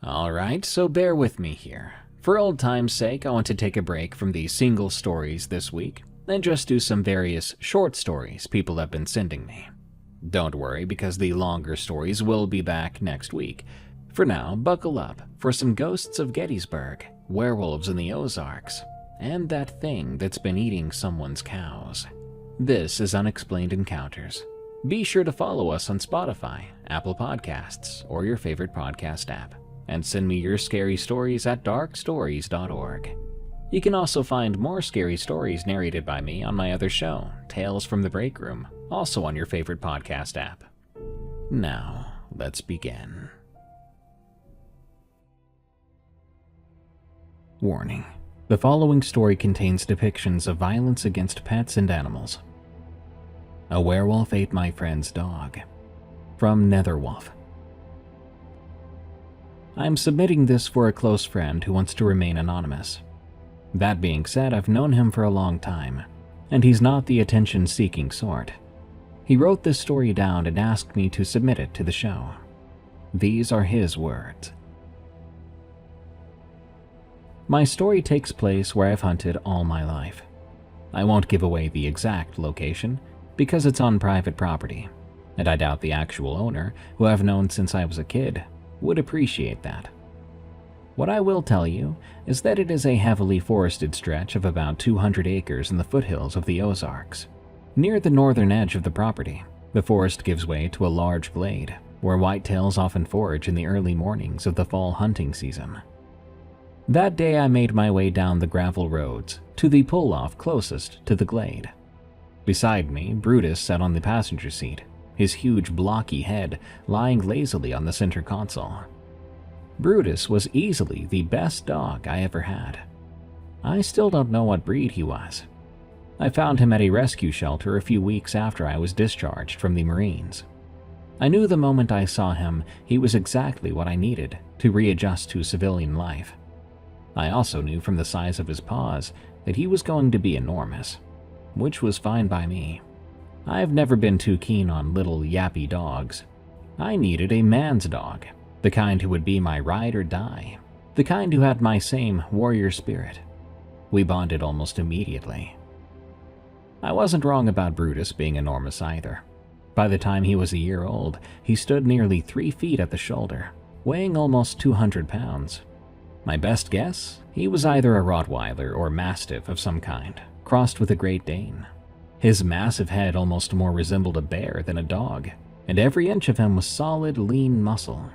Alright, so bear with me here. For old time's sake, I want to take a break from the single stories this week and just do some various short stories people have been sending me. Don't worry, because the longer stories will be back next week. For now, buckle up for some ghosts of Gettysburg, werewolves in the Ozarks, and that thing that's been eating someone's cows. This is Unexplained Encounters. Be sure to follow us on Spotify, Apple Podcasts, or your favorite podcast app, and send me your scary stories at darkstories.org. You can also find more scary stories narrated by me on my other show, Tales from the Break Room, also on your favorite podcast app. Now, let's begin. Warning: the following story contains depictions of violence against pets and animals. A werewolf ate my friend's dog. From Netherwolf. I'm submitting this for a close friend who wants to remain anonymous. That being said, I've known him for a long time, and he's not the attention-seeking sort. He wrote this story down and asked me to submit it to the show. These are his words. My story takes place where I've hunted all my life. I won't give away the exact location, because it's on private property, and I doubt the actual owner, who I've known since I was a kid, would appreciate that. What I will tell you is that it is a heavily forested stretch of about 200 acres in the foothills of the Ozarks. Near the northern edge of the property, the forest gives way to a large glade, where whitetails often forage in the early mornings of the fall hunting season. That day I made my way down the gravel roads to the pull-off closest to the glade. Beside me, Brutus sat on the passenger seat, his huge blocky head lying lazily on the center console. Brutus was easily the best dog I ever had. I still don't know what breed he was. I found him at a rescue shelter a few weeks after I was discharged from the Marines. I knew the moment I saw him he was exactly what I needed to readjust to civilian life. I also knew from the size of his paws that he was going to be enormous, which was fine by me. I've never been too keen on little yappy dogs. I needed a man's dog, the kind who would be my ride or die, the kind who had my same warrior spirit. We bonded almost immediately. I wasn't wrong about Brutus being enormous either. By the time he was a year old, he stood nearly 3 feet at the shoulder, weighing almost 200 pounds. My best guess? He was either a Rottweiler or Mastiff of some kind, crossed with a Great Dane. His massive head almost more resembled a bear than a dog, and every inch of him was solid, lean muscle.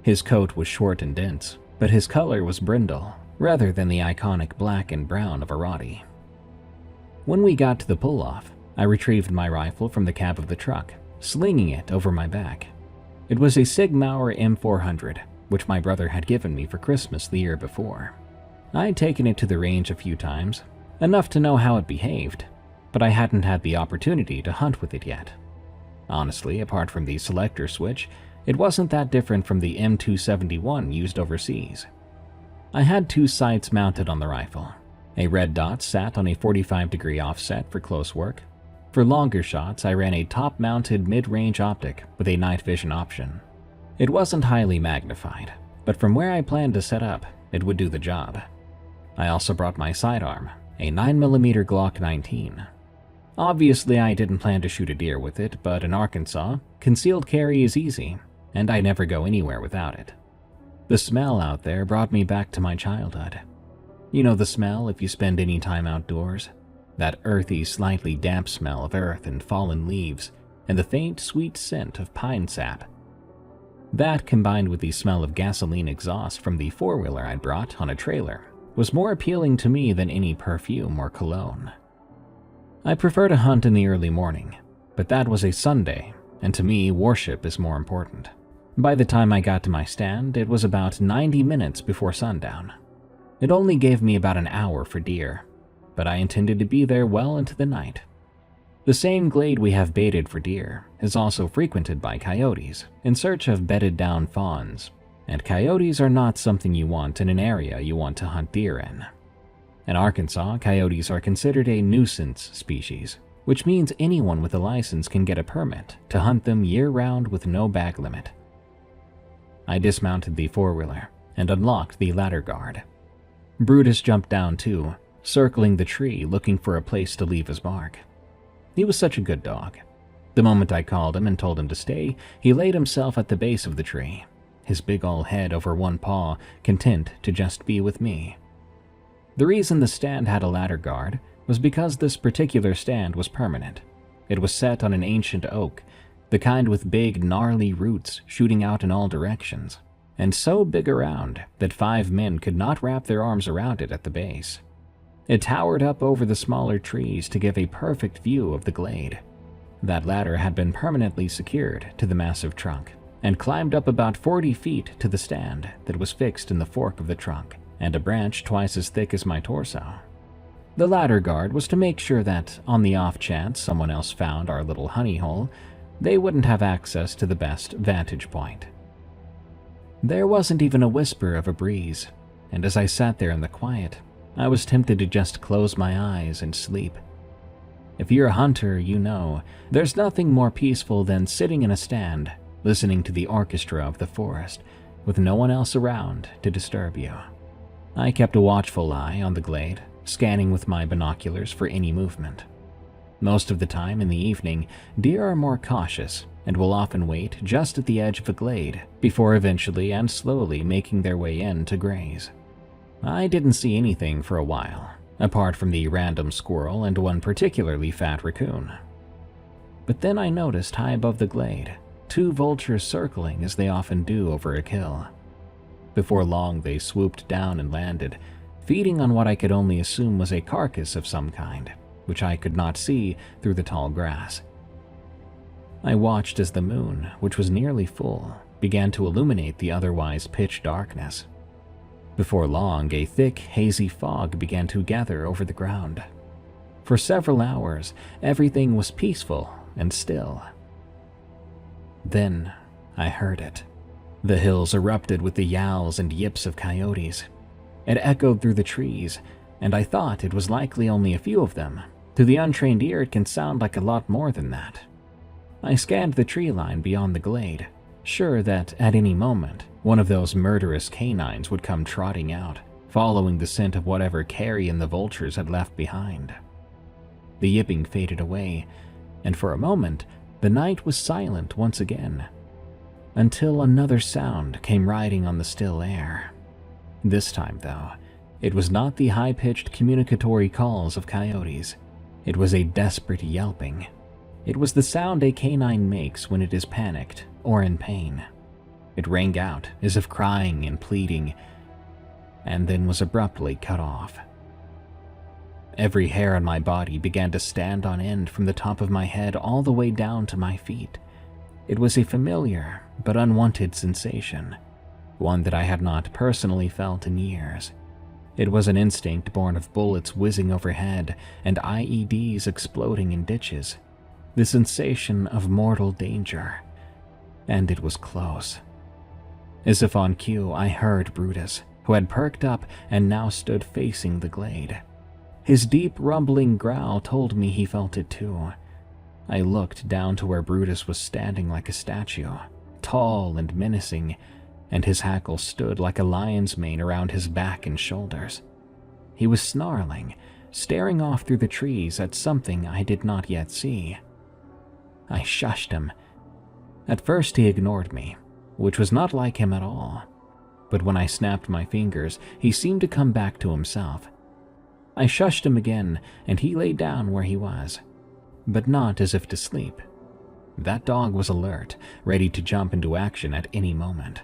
His coat was short and dense, but his color was brindle, rather than the iconic black and brown of a Rottie. When we got to the pull-off, I retrieved my rifle from the cab of the truck, slinging it over my back. It was a Sig Sauer M400, which my brother had given me for Christmas the year before. I had taken it to the range a few times, enough to know how it behaved, but I hadn't had the opportunity to hunt with it yet. Honestly, apart from the selector switch, it wasn't that different from the M271 used overseas. I had 2 sights mounted on the rifle. A red dot sat on a 45-degree offset for close work. For longer shots, I ran a top-mounted mid-range optic with a night vision option. It wasn't highly magnified, but from where I planned to set up, it would do the job. I also brought my sidearm, a 9mm Glock 19. Obviously, I didn't plan to shoot a deer with it, but in Arkansas, concealed carry is easy, and I never go anywhere without it. The smell out there brought me back to my childhood. You know the smell if you spend any time outdoors? That earthy, slightly damp smell of earth and fallen leaves, and the faint, sweet scent of pine sap. That, combined with the smell of gasoline exhaust from the four-wheeler I'd brought on a trailer, was more appealing to me than any perfume or cologne. I prefer to hunt in the early morning, but that was a Sunday, and to me, worship is more important. By the time I got to my stand, it was about 90 minutes before sundown. It only gave me about an hour for deer, but I intended to be there well into the night. The same glade we have baited for deer is also frequented by coyotes in search of bedded down fawns, and coyotes are not something you want in an area you want to hunt deer in. In Arkansas, coyotes are considered a nuisance species, which means anyone with a license can get a permit to hunt them year-round with no bag limit. I dismounted the four-wheeler and unlocked the ladder guard. Brutus jumped down too, circling the tree looking for a place to leave his mark. He was such a good dog. The moment I called him and told him to stay, he laid himself at the base of the tree, his big ol' head over one paw, content to just be with me. The reason the stand had a ladder guard was because this particular stand was permanent. It was set on an ancient oak, the kind with big, gnarly roots shooting out in all directions, and so big around that 5 men could not wrap their arms around it at the base. It towered up over the smaller trees to give a perfect view of the glade. That ladder had been permanently secured to the massive trunk and climbed up about 40 feet to the stand that was fixed in the fork of the trunk and a branch twice as thick as my torso. The ladder guard was to make sure that, on the off chance someone else found our little honey hole, they wouldn't have access to the best vantage point. There wasn't even a whisper of a breeze, and as I sat there in the quiet, I was tempted to just close my eyes and sleep. If you're a hunter, you know, there's nothing more peaceful than sitting in a stand, listening to the orchestra of the forest, with no one else around to disturb you. I kept a watchful eye on the glade, scanning with my binoculars for any movement. Most of the time in the evening, deer are more cautious and will often wait just at the edge of a glade before eventually and slowly making their way in to graze. I didn't see anything for a while, apart from the random squirrel and one particularly fat raccoon. But then I noticed high above the glade, 2 vultures circling as they often do over a kill. Before long, they swooped down and landed, feeding on what I could only assume was a carcass of some kind, which I could not see through the tall grass. I watched as the moon, which was nearly full, began to illuminate the otherwise pitch darkness. Before long, a thick, hazy fog began to gather over the ground. For several hours, everything was peaceful and still. Then I heard it. The hills erupted with the yowls and yips of coyotes. It echoed through the trees, and I thought it was likely only a few of them. To the untrained ear, it can sound like a lot more than that. I scanned the tree line beyond the glade, sure that at any moment, one of those murderous canines would come trotting out, following the scent of whatever carrion the vultures had left behind. The yipping faded away, and for a moment, the night was silent once again, until another sound came riding on the still air. This time, though, it was not the high-pitched communicatory calls of coyotes. It was a desperate yelping. It was the sound a canine makes when it is panicked or in pain. It rang out as if crying and pleading, and then was abruptly cut off. Every hair on my body began to stand on end from the top of my head all the way down to my feet. It was a familiar but unwanted sensation, one that I had not personally felt in years. It was an instinct born of bullets whizzing overhead and IEDs exploding in ditches. The sensation of mortal danger. And it was close. As if on cue, I heard Brutus, who had perked up and now stood facing the glade. His deep rumbling growl told me he felt it too. I looked down to where Brutus was standing like a statue, tall and menacing, and his hackle stood like a lion's mane around his back and shoulders. He was snarling, staring off through the trees at something I did not yet see. I shushed him. At first he ignored me, which was not like him at all. But when I snapped my fingers, he seemed to come back to himself. I shushed him again, and he lay down where he was, but not as if to sleep. That dog was alert, ready to jump into action at any moment.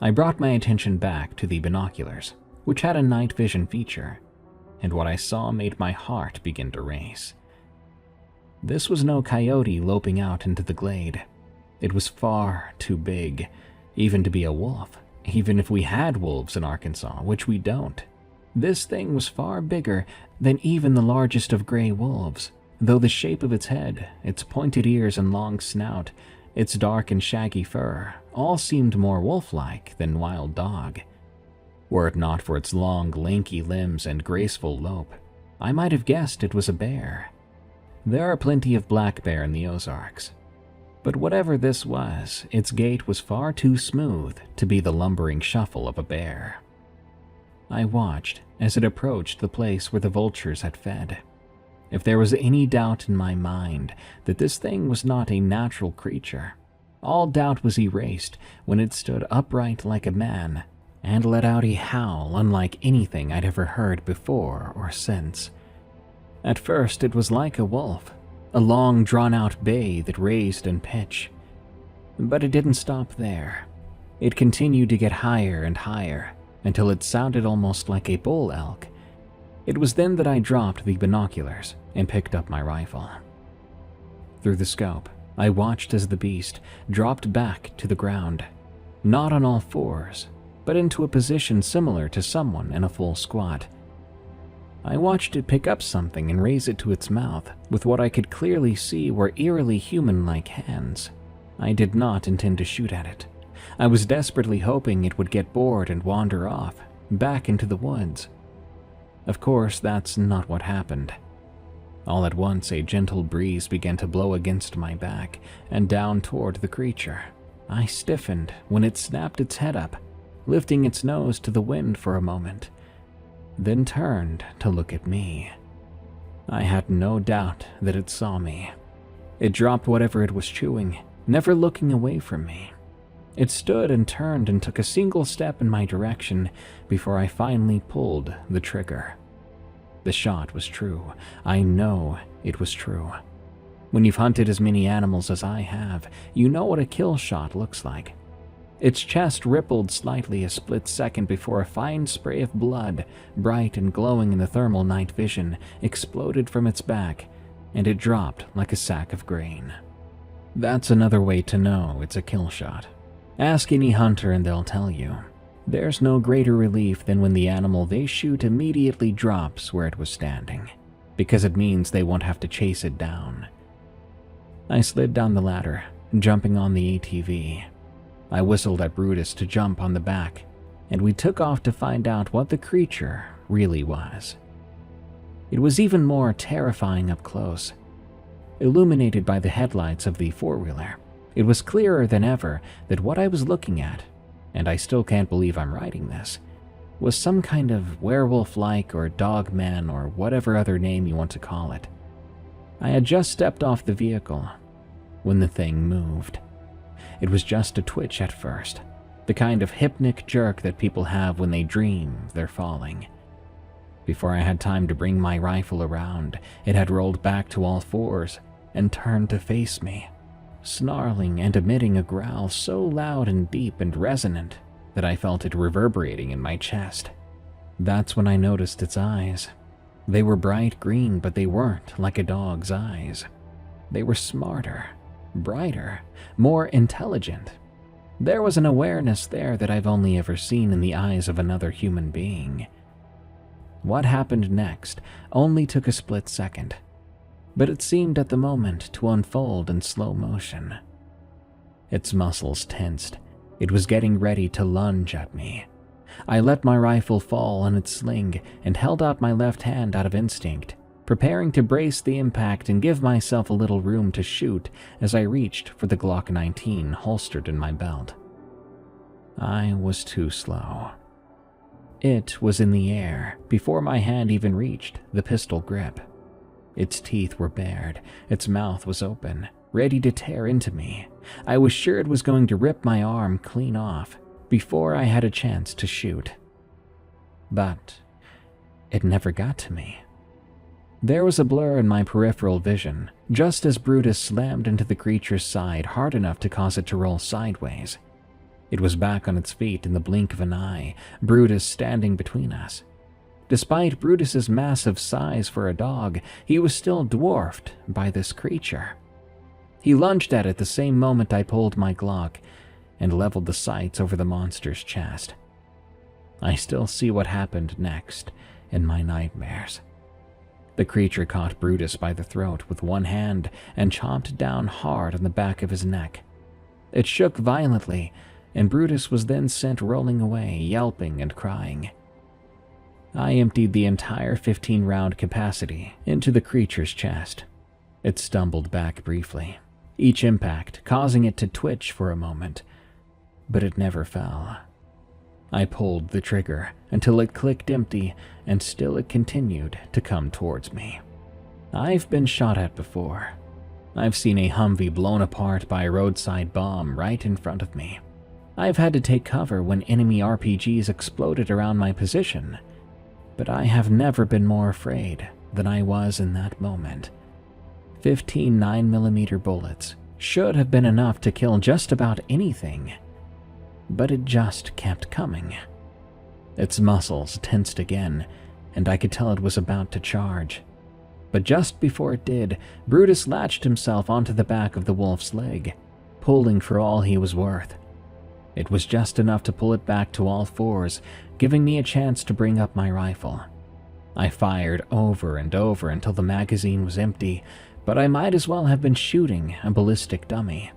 I brought my attention back to the binoculars, which had a night vision feature, and what I saw made my heart begin to race. This was no coyote loping out into the glade. It was far too big, even to be a wolf, even if we had wolves in Arkansas, which we don't. This thing was far bigger than even the largest of gray wolves, though the shape of its head, its pointed ears and long snout, its dark and shaggy fur, all seemed more wolf-like than wild dog. Were it not for its long, lanky limbs and graceful lope, I might have guessed it was a bear. There are plenty of black bear in the Ozarks, But whatever this was, its gait was far too smooth to be the lumbering shuffle of a bear. I watched as it approached the place where the vultures had fed. If there was any doubt in my mind that this thing was not a natural creature, all doubt was erased when it stood upright like a man and let out a howl unlike anything I'd ever heard before or since. At first, it was like a wolf, a long, drawn-out bay that raised in pitch. But it didn't stop there. It continued to get higher and higher until it sounded almost like a bull elk. It was then that I dropped the binoculars and picked up my rifle. Through the scope, I watched as the beast dropped back to the ground, not on all fours, but into a position similar to someone in a full squat. I watched it pick up something and raise it to its mouth with what I could clearly see were eerily human-like hands. I did not intend to shoot at it. I was desperately hoping it would get bored and wander off, back into the woods. Of course, that's not what happened. All at once, a gentle breeze began to blow against my back and down toward the creature. I stiffened when it snapped its head up, lifting its nose to the wind for a moment, then turned to look at me. I had no doubt that it saw me. It dropped whatever it was chewing, never looking away from me. It stood and turned and took a single step in my direction before I finally pulled the trigger. The shot was true. I know it was true. When you've hunted as many animals as I have, you know what a kill shot looks like. Its chest rippled slightly a split second before a fine spray of blood, bright and glowing in the thermal night vision, exploded from its back, and it dropped like a sack of grain. That's another way to know it's a kill shot. Ask any hunter and they'll tell you. There's no greater relief than when the animal they shoot immediately drops where it was standing, because it means they won't have to chase it down. I slid down the ladder, jumping on the ATV. I whistled at Brutus to jump on the back, and we took off to find out what the creature really was. It was even more terrifying up close. Illuminated by the headlights of the four-wheeler, it was clearer than ever that what I was looking at, and I still can't believe I'm writing this, was some kind of werewolf-like or dogman or whatever other name you want to call it. I had just stepped off the vehicle when the thing moved. It was just a twitch at first, the kind of hypnic jerk that people have when they dream they're falling. Before I had time to bring my rifle around, it had rolled back to all fours and turned to face me, snarling and emitting a growl so loud and deep and resonant that I felt it reverberating in my chest. That's when I noticed its eyes. They were bright green, but they weren't like a dog's eyes. They were smarter, brighter, more intelligent. There was an awareness there that I've only ever seen in the eyes of another human being. What happened next only took a split second, but it seemed at the moment to unfold in slow motion. Its muscles tensed. It was getting ready to lunge at me. I let my rifle fall on its sling and held out my left hand out of instinct, preparing to brace the impact and give myself a little room to shoot as I reached for the Glock 19 holstered in my belt. I was too slow. It was in the air before my hand even reached the pistol grip. Its teeth were bared, its mouth was open, ready to tear into me. I was sure it was going to rip my arm clean off before I had a chance to shoot. But it never got to me. There was a blur in my peripheral vision, just as Brutus slammed into the creature's side hard enough to cause it to roll sideways. It was back on its feet in the blink of an eye, Brutus standing between us. Despite Brutus's massive size for a dog, he was still dwarfed by this creature. He lunged at it the same moment I pulled my Glock and leveled the sights over the monster's chest. I still see what happened next in my nightmares. The creature caught Brutus by the throat with one hand and chomped down hard on the back of his neck. It shook violently, and Brutus was then sent rolling away, yelping and crying. I emptied the entire 15-round capacity into the creature's chest. It stumbled back briefly, each impact causing it to twitch for a moment, but it never fell. I pulled the trigger until it clicked empty, and still it continued to come towards me. I've been shot at before. I've seen a Humvee blown apart by a roadside bomb right in front of me. I've had to take cover when enemy RPGs exploded around my position, but I have never been more afraid than I was in that moment. 15 9mm bullets should have been enough to kill just about anything, but it just kept coming. Its muscles tensed again, and I could tell it was about to charge. But just before it did, Brutus latched himself onto the back of the wolf's leg, pulling for all he was worth. It was just enough to pull it back to all fours, giving me a chance to bring up my rifle. I fired over and over until the magazine was empty, but I might as well have been shooting a ballistic dummy.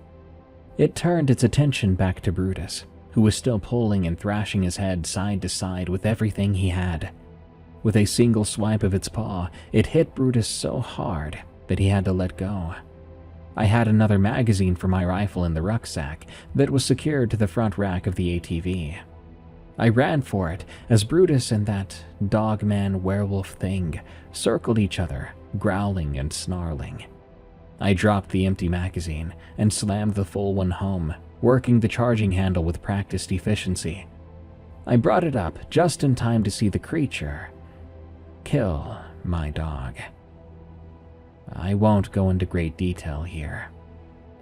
It turned its attention back to Brutus, who was still pulling and thrashing his head side to side with everything he had. With a single swipe of its paw, it hit Brutus so hard that he had to let go. I had another magazine for my rifle in the rucksack that was secured to the front rack of the ATV. I ran for it as Brutus and that dogman werewolf thing circled each other, growling and snarling. I dropped the empty magazine and slammed the full one home, working the charging handle with practiced efficiency. I brought it up just in time to see the creature kill my dog. I won't go into great detail here.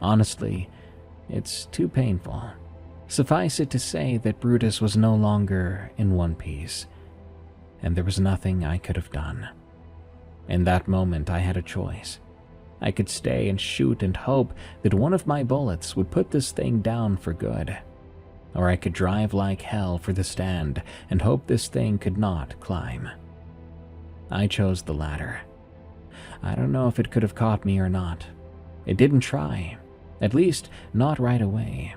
Honestly, it's too painful. Suffice it to say that Brutus was no longer in one piece, and there was nothing I could have done. In that moment, I had a choice. I could stay and shoot and hope that one of my bullets would put this thing down for good, or I could drive like hell for the stand and hope this thing could not climb. I chose the latter. I don't know if it could have caught me or not. It didn't try, at least not right away.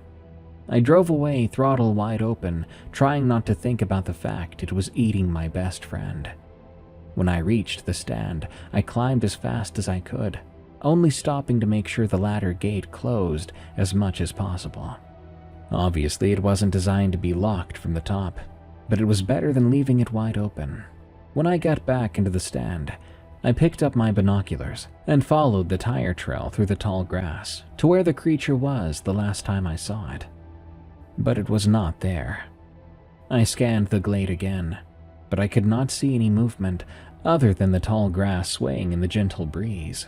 I drove away throttle wide open, trying not to think about the fact it was eating my best friend. When I reached the stand, I climbed as fast as I could, only stopping to make sure the ladder gate closed as much as possible. Obviously, it wasn't designed to be locked from the top, but it was better than leaving it wide open. When I got back into the stand, I picked up my binoculars and followed the tire trail through the tall grass to where the creature was the last time I saw it. But it was not there. I scanned the glade again, but I could not see any movement other than the tall grass swaying in the gentle breeze.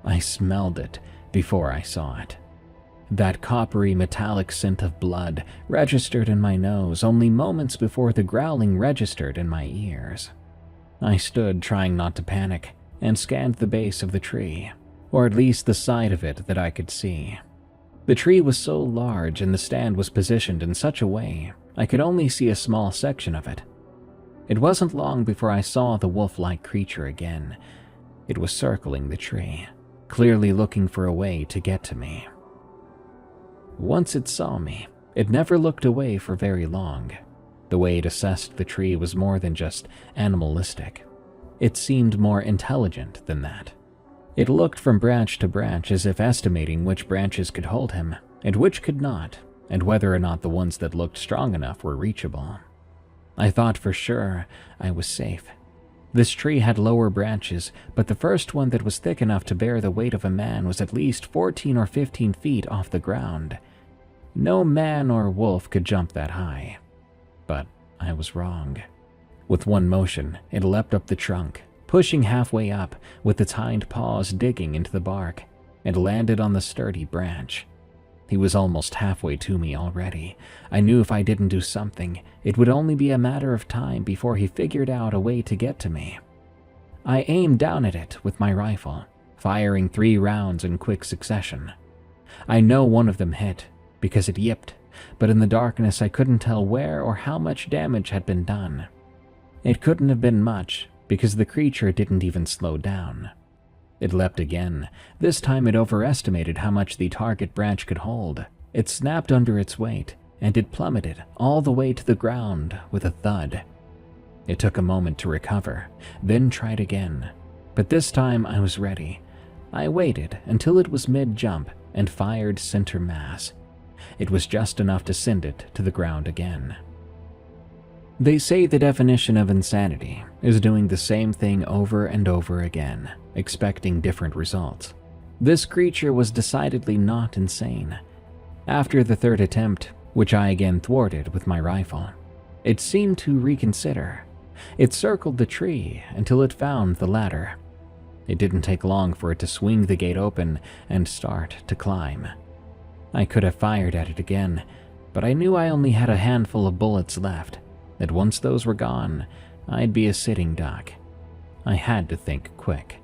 I smelled it before I saw it. That coppery metallic scent of blood registered in my nose only moments before the growling registered in my ears. I stood trying not to panic and scanned the base of the tree, or at least the side of it that I could see. The tree was so large and the stand was positioned in such a way I could only see a small section of it. It wasn't long before I saw the wolf-like creature again. It was circling the tree, clearly looking for a way to get to me. Once it saw me, it never looked away for very long. The way it assessed the tree was more than just animalistic. It seemed more intelligent than that. It looked from branch to branch as if estimating which branches could hold him and which could not, and whether or not the ones that looked strong enough were reachable. I thought for sure I was safe. This tree had lower branches, but the first one that was thick enough to bear the weight of a man was at least 14 or 15 feet off the ground. No man or wolf could jump that high. But I was wrong. With one motion, it leapt up the trunk, pushing halfway up with its hind paws digging into the bark, and landed on the sturdy branch. He was almost halfway to me already. I knew if I didn't do something, it would only be a matter of time before he figured out a way to get to me. I aimed down at it with my rifle, firing 3 rounds in quick succession. I know one of them hit, because it yipped, but in the darkness I couldn't tell where or how much damage had been done. It couldn't have been much, because the creature didn't even slow down. It leapt again. This time it overestimated how much the target branch could hold. It snapped under its weight, and it plummeted all the way to the ground with a thud. It took a moment to recover, then tried again. But this time I was ready. I waited until it was mid-jump and fired center mass. It was just enough to send it to the ground again. They say the definition of insanity is doing the same thing over and over again, expecting different results. This creature was decidedly not insane. After the third attempt, which I again thwarted with my rifle, it seemed to reconsider. It circled the tree until it found the ladder. It didn't take long for it to swing the gate open and start to climb. I could have fired at it again, but I knew I only had a handful of bullets left, that once those were gone, I'd be a sitting duck. I had to think quick.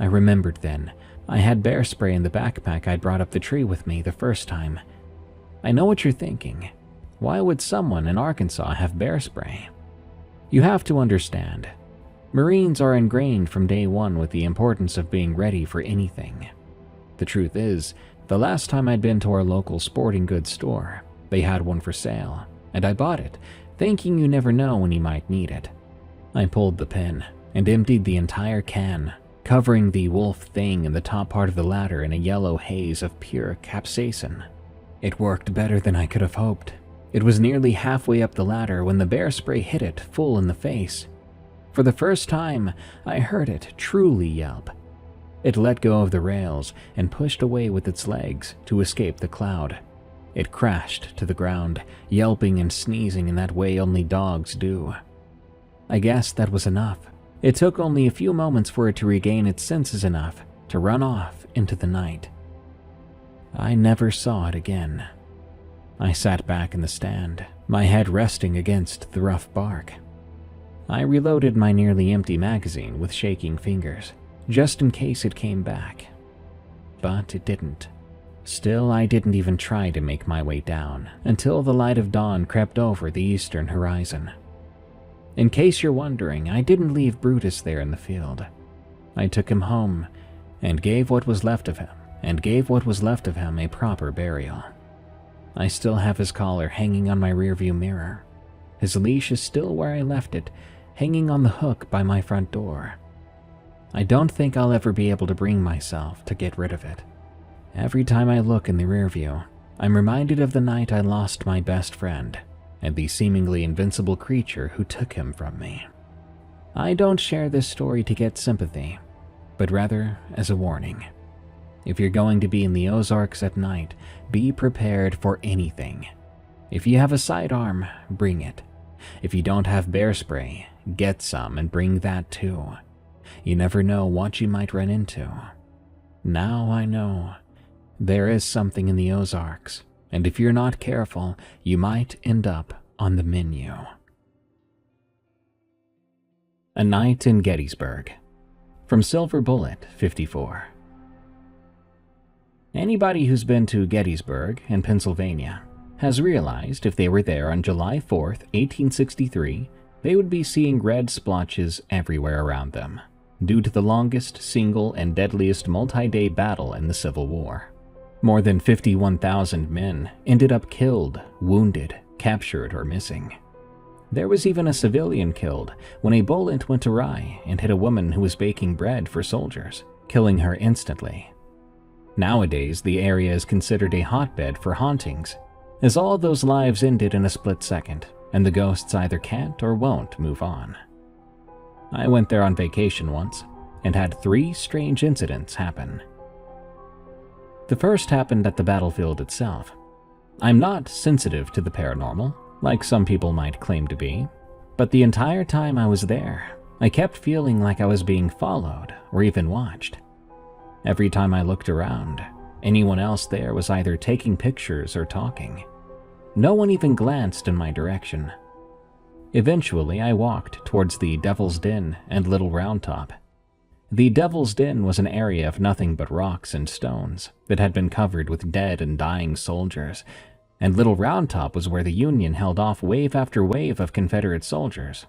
I remembered then, I had bear spray in the backpack I'd brought up the tree with me the first time. I know what you're thinking. Why would someone in Arkansas have bear spray? You have to understand, Marines are ingrained from day one with the importance of being ready for anything. The truth is, the last time I'd been to our local sporting goods store, they had one for sale, and I bought it, thinking you never know when you might need it. I pulled the pin and emptied the entire can, covering the wolf thing in the top part of the ladder in a yellow haze of pure capsaicin. It worked better than I could have hoped. It was nearly halfway up the ladder when the bear spray hit it full in the face. For the first time, I heard it truly yelp. It let go of the rails and pushed away with its legs to escape the cloud. It crashed to the ground, yelping and sneezing in that way only dogs do. I guess that was enough. It took only a few moments for it to regain its senses enough to run off into the night. I never saw it again. I sat back in the stand, my head resting against the rough bark. I reloaded my nearly empty magazine with shaking fingers, just in case it came back. But it didn't. Still, I didn't even try to make my way down until the light of dawn crept over the eastern horizon. In case you're wondering, I didn't leave Brutus there in the field. I took him home and gave what was left of him a proper burial. I still have his collar hanging on my rearview mirror. His leash is still where I left it, hanging on the hook by my front door. I don't think I'll ever be able to bring myself to get rid of it. Every time I look in the rearview, I'm reminded of the night I lost my best friend and the seemingly invincible creature who took him from me. I don't share this story to get sympathy, but rather as a warning. If you're going to be in the Ozarks at night, be prepared for anything. If you have a sidearm, bring it. If you don't have bear spray, get some and bring that too. You never know what you might run into. Now I know. There is something in the Ozarks, and if you're not careful, you might end up on the menu. A Night in Gettysburg, from Silver Bullet 54. Anybody who's been to Gettysburg in Pennsylvania has realized if they were there on July 4th, 1863, they would be seeing red splotches everywhere around them, due to the longest single and deadliest multi-day battle in the Civil War. More than 51,000 men ended up killed, wounded, captured, or missing. There was even a civilian killed when a bullet went awry and hit a woman who was baking bread for soldiers, killing her instantly. Nowadays, the area is considered a hotbed for hauntings, as all those lives ended in a split second, and the ghosts either can't or won't move on. I went there on vacation once, and had 3 strange incidents happen. The first happened at the battlefield itself. I'm not sensitive to the paranormal, like some people might claim to be, but the entire time I was there, I kept feeling like I was being followed or even watched. Every time I looked around, anyone else there was either taking pictures or talking. No one even glanced in my direction. Eventually, I walked towards the Devil's Den and Little Round Top. The Devil's Den was an area of nothing but rocks and stones that had been covered with dead and dying soldiers, and Little Round Top was where the Union held off wave after wave of Confederate soldiers.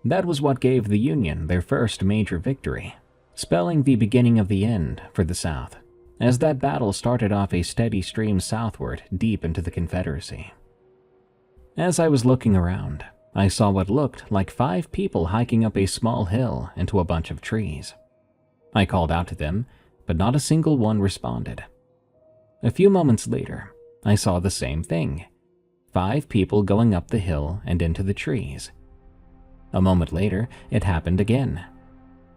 That was what gave the Union their first major victory, spelling the beginning of the end for the South, as that battle started off a steady stream southward deep into the Confederacy. As I was looking around, I saw what looked like 5 people hiking up a small hill into a bunch of trees. I called out to them, but not a single one responded. A few moments later, I saw the same thing. 5 people going up the hill and into the trees. A moment later, it happened again.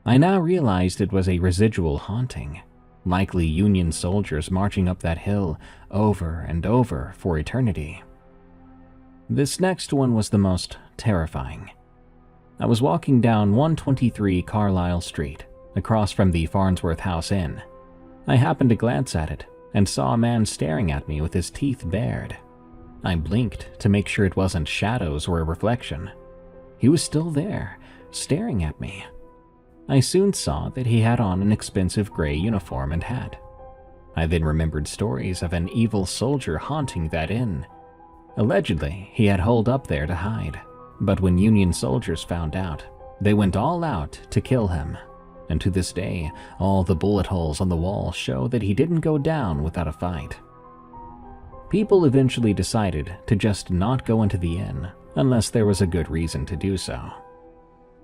I now realized it was a residual haunting, likely Union soldiers marching up that hill over and over for eternity. This next one was the most terrifying. I was walking down 123 Carlisle Street, across from the Farnsworth House Inn. I happened to glance at it and saw a man staring at me with his teeth bared. I blinked to make sure it wasn't shadows or a reflection. He was still there, staring at me. I soon saw that he had on an expensive gray uniform and hat. I then remembered stories of an evil soldier haunting that inn. Allegedly, he had holed up there to hide, but when Union soldiers found out, they went all out to kill him. And to this day, all the bullet holes on the wall show that he didn't go down without a fight. People eventually decided to just not go into the inn unless there was a good reason to do so.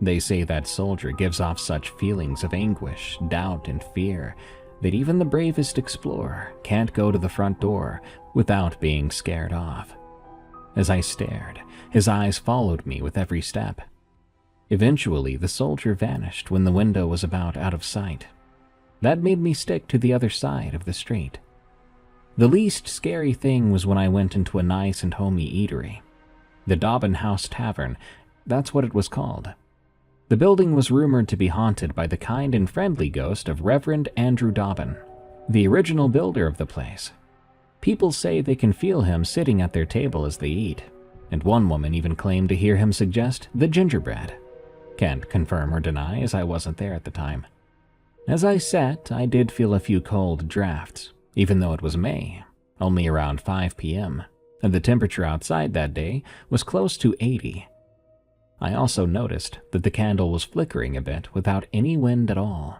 They say that soldier gives off such feelings of anguish, doubt, and fear that even the bravest explorer can't go to the front door without being scared off. As I stared, his eyes followed me with every step. Eventually, the soldier vanished when the window was about out of sight. That made me stick to the other side of the street. The least scary thing was when I went into a nice and homey eatery. The Dobbin House Tavern, that's what it was called. The building was rumored to be haunted by the kind and friendly ghost of Reverend Andrew Dobbin, the original builder of the place. People say they can feel him sitting at their table as they eat, and one woman even claimed to hear him suggest the gingerbread. Can't confirm or deny, as I wasn't there at the time. As I sat, I did feel a few cold drafts, even though it was May, only around 5 p.m., and the temperature outside that day was close to 80. I also noticed that the candle was flickering a bit without any wind at all,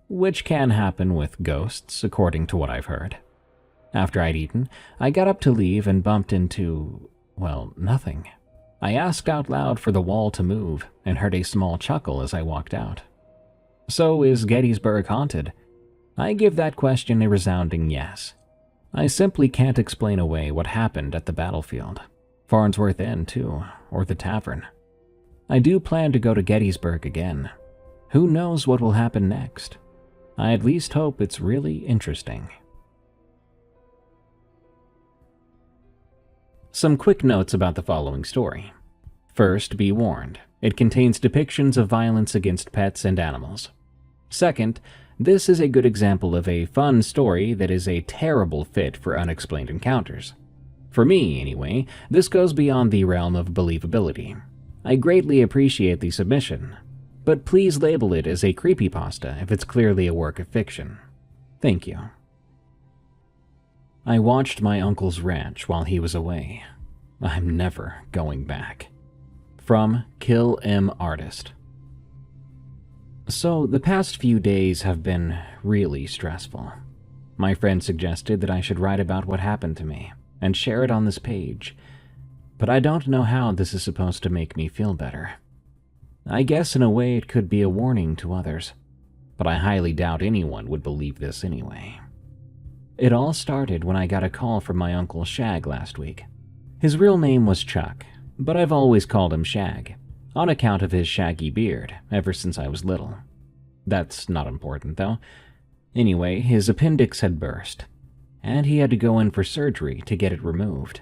which can happen with ghosts, according to what I've heard. After I'd eaten, I got up to leave and bumped into, well, nothing. I asked out loud for the wall to move and heard a small chuckle as I walked out. So is Gettysburg haunted? I give that question a resounding yes. I simply can't explain away what happened at the battlefield, Farnsworth Inn too, or the tavern. I do plan to go to Gettysburg again. Who knows what will happen next? I at least hope it's really interesting. Some quick notes about the following story. First, be warned, it contains depictions of violence against pets and animals. Second, this is a good example of a fun story that is a terrible fit for unexplained encounters. For me, anyway, this goes beyond the realm of believability. I greatly appreciate the submission, but please label it as a creepypasta if it's clearly a work of fiction. Thank you. I watched my uncle's ranch while he was away. I'm never going back. From Kill M Artist. So, the past few days have been really stressful. My friend suggested that I should write about what happened to me and share it on this page, but I don't know how this is supposed to make me feel better. I guess in a way it could be a warning to others, but I highly doubt anyone would believe this anyway. It all started when I got a call from my Uncle Shag last week. His real name was Chuck, but I've always called him Shag, on account of his shaggy beard ever since I was little. That's not important, though. Anyway, his appendix had burst, and he had to go in for surgery to get it removed.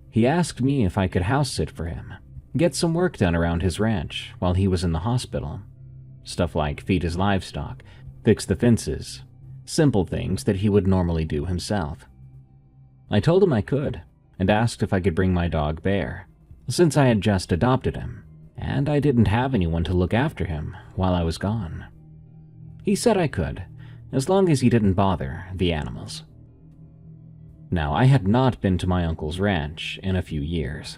He asked me if I could house sit for him, get some work done around his ranch while he was in the hospital. Stuff like feed his livestock, fix the fences, simple things that he would normally do himself. I told him I could, and asked if I could bring my dog Bear, since I had just adopted him, and I didn't have anyone to look after him while I was gone. He said I could, as long as he didn't bother the animals. Now, I had not been to my uncle's ranch in a few years.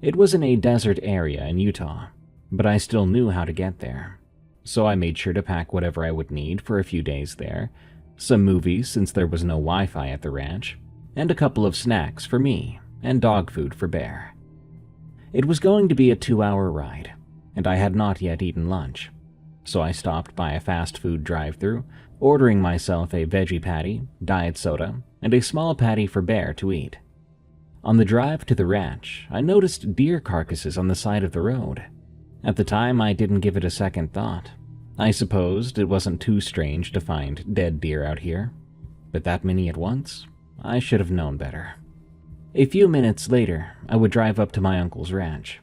It was in a desert area in Utah, but I still knew how to get there, so I made sure to pack whatever I would need for a few days there, some movies since there was no Wi-Fi at the ranch, and a couple of snacks for me and dog food for Bear. It was going to be a 2-hour ride, and I had not yet eaten lunch, so I stopped by a fast food drive-thru, ordering myself a veggie patty, diet soda, and a small patty for Bear to eat. On the drive to the ranch, I noticed deer carcasses on the side of the road. At the time, I didn't give it a second thought. I supposed it wasn't too strange to find dead deer out here, but that many at once? I should have known better. A few minutes later, I would drive up to my uncle's ranch.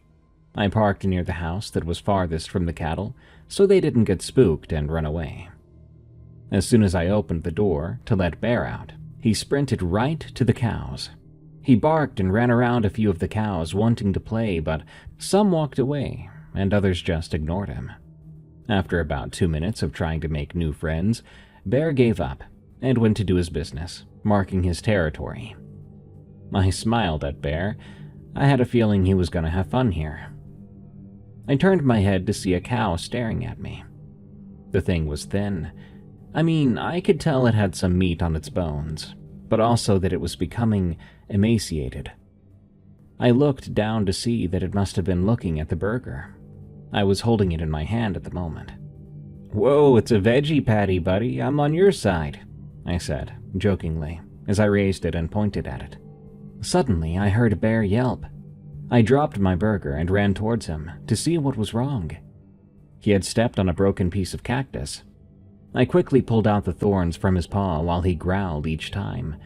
I parked near the house that was farthest from the cattle, so they didn't get spooked and run away. As soon as I opened the door to let Bear out, he sprinted right to the cows. He barked and ran around a few of the cows wanting to play, but some walked away and others just ignored him. After about 2 minutes of trying to make new friends, Bear gave up and went to do his business, marking his territory. I smiled at Bear. I had a feeling he was going to have fun here. I turned my head to see a cow staring at me. The thing was thin. I mean, I could tell it had some meat on its bones, but also that it was becoming emaciated. I looked down to see that it must have been looking at the burger. I was holding it in my hand at the moment. "Whoa, it's a veggie patty, buddy. I'm on your side," I said, jokingly, as I raised it and pointed at it. Suddenly, I heard Bear yelp. I dropped my burger and ran towards him to see what was wrong. He had stepped on a broken piece of cactus. I quickly pulled out the thorns from his paw while he growled each time,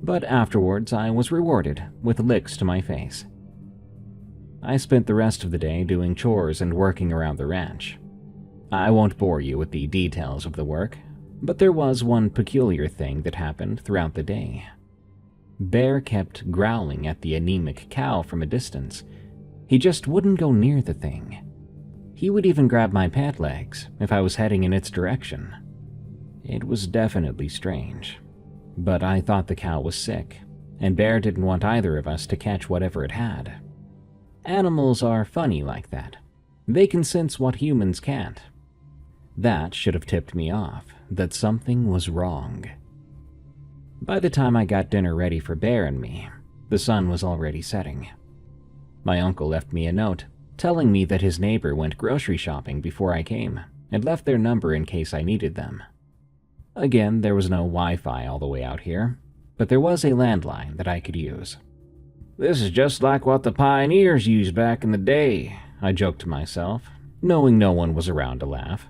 but afterwards I was rewarded with licks to my face. I spent the rest of the day doing chores and working around the ranch. I won't bore you with the details of the work, but there was one peculiar thing that happened throughout the day. Bear kept growling at the anemic cow from a distance. He just wouldn't go near the thing. He would even grab my pant legs if I was heading in its direction. It was definitely strange, but I thought the cow was sick, and Bear didn't want either of us to catch whatever it had. Animals are funny like that. They can sense what humans can't. That should have tipped me off that something was wrong. By the time I got dinner ready for Bear and me, the sun was already setting. My uncle left me a note telling me that his neighbor went grocery shopping before I came and left their number in case I needed them. Again, there was no Wi-Fi all the way out here, but there was a landline that I could use. "This is just like what the pioneers used back in the day," I joked to myself, knowing no one was around to laugh.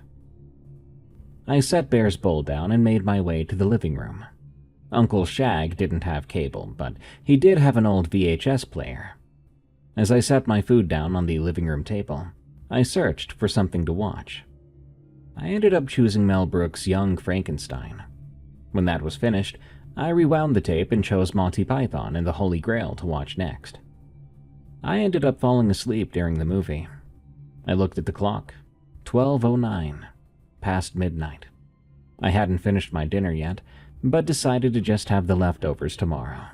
I set Bear's bowl down and made my way to the living room. Uncle Shag didn't have cable, but he did have an old VHS player. As I set my food down on the living room table, I searched for something to watch. I ended up choosing Mel Brooks' Young Frankenstein. When that was finished, I rewound the tape and chose Monty Python and the Holy Grail to watch next. I ended up falling asleep during the movie. I looked at the clock. 12:09, past midnight. I hadn't finished my dinner yet, but decided to just have the leftovers tomorrow.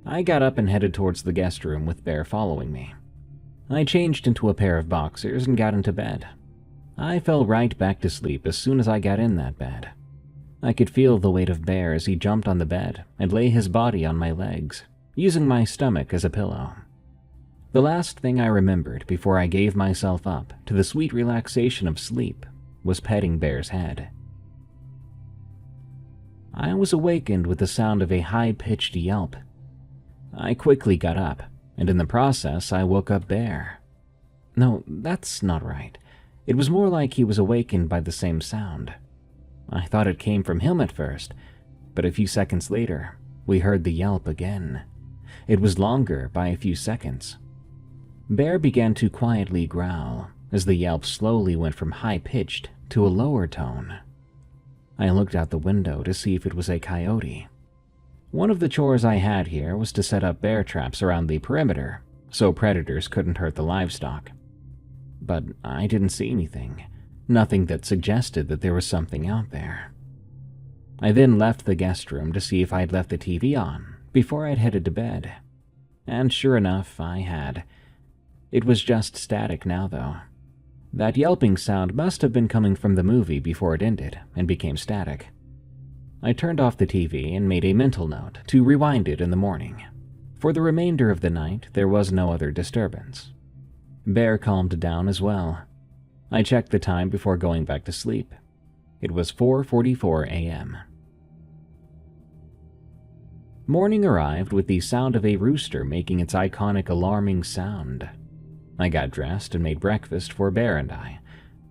I got up and headed towards the guest room with Bear following me. I changed into a pair of boxers and got into bed. I fell right back to sleep as soon as I got in that bed. I could feel the weight of Bear as he jumped on the bed and lay his body on my legs, using my stomach as a pillow. The last thing I remembered before I gave myself up to the sweet relaxation of sleep was petting Bear's head. I was awakened with the sound of a high-pitched yelp. I quickly got up, and in the process I woke up Bear. No, that's not right. It was more like he was awakened by the same sound. I thought it came from him at first, but a few seconds later, we heard the yelp again. It was longer by a few seconds. Bear began to quietly growl as the yelp slowly went from high-pitched to a lower tone. I looked out the window to see if it was a coyote. One of the chores I had here was to set up bear traps around the perimeter so predators couldn't hurt the livestock. But I didn't see anything, nothing that suggested that there was something out there. I then left the guest room to see if I'd left the TV on before I'd headed to bed. And sure enough, I had. It was just static now, though. That yelping sound must have been coming from the movie before it ended and became static. I turned off the TV and made a mental note to rewind it in the morning. For the remainder of the night, there was no other disturbance. Bear calmed down as well. I checked the time before going back to sleep. It was 4:44 a.m. Morning arrived with the sound of a rooster making its iconic alarming sound. I got dressed and made breakfast for Bear and I,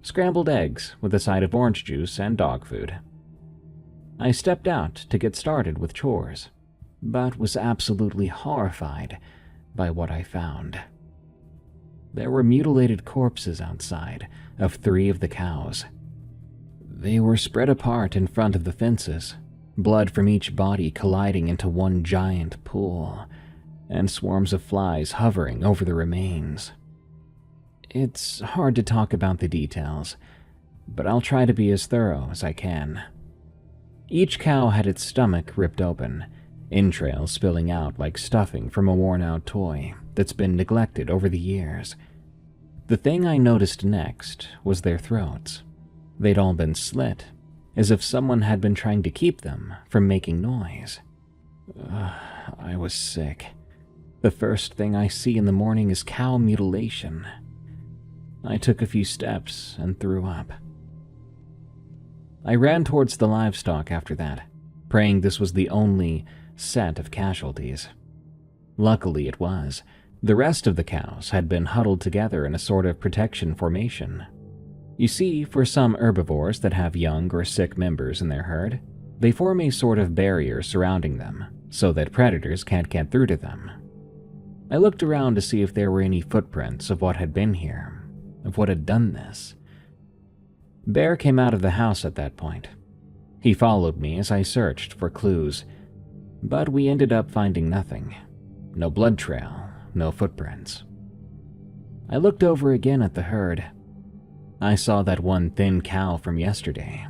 scrambled eggs with a side of orange juice and dog food. I stepped out to get started with chores, but was absolutely horrified by what I found. There were mutilated corpses outside of 3 of the cows. They were spread apart in front of the fences, blood from each body colliding into one giant pool, and swarms of flies hovering over the remains. It's hard to talk about the details, but I'll try to be as thorough as I can. Each cow had its stomach ripped open, entrails spilling out like stuffing from a worn-out toy that's been neglected over the years. The thing I noticed next was their throats. They'd all been slit, as if someone had been trying to keep them from making noise. I was sick. The first thing I see in the morning is cow mutilation. I took a few steps and threw up. I ran towards the livestock after that, praying this was the only set of casualties. Luckily it was. The rest of the cows had been huddled together in a sort of protection formation. You see, for some herbivores that have young or sick members in their herd, they form a sort of barrier surrounding them so that predators can't get through to them. I looked around to see if there were any footprints of what had been here, of what had done this. Bear came out of the house at that point. He followed me as I searched for clues, but we ended up finding nothing. No blood trail, no footprints. I looked over again at the herd. I saw that one thin cow from yesterday.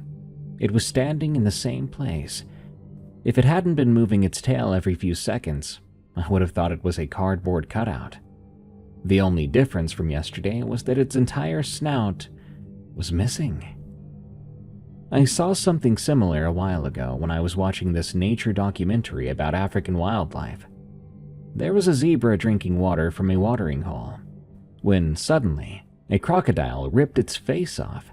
It was standing in the same place. If it hadn't been moving its tail every few seconds, I would have thought it was a cardboard cutout. The only difference from yesterday was that its entire snout was missing. I saw something similar a while ago when I was watching this nature documentary about African wildlife. There was a zebra drinking water from a watering hole, when suddenly a crocodile ripped its face off.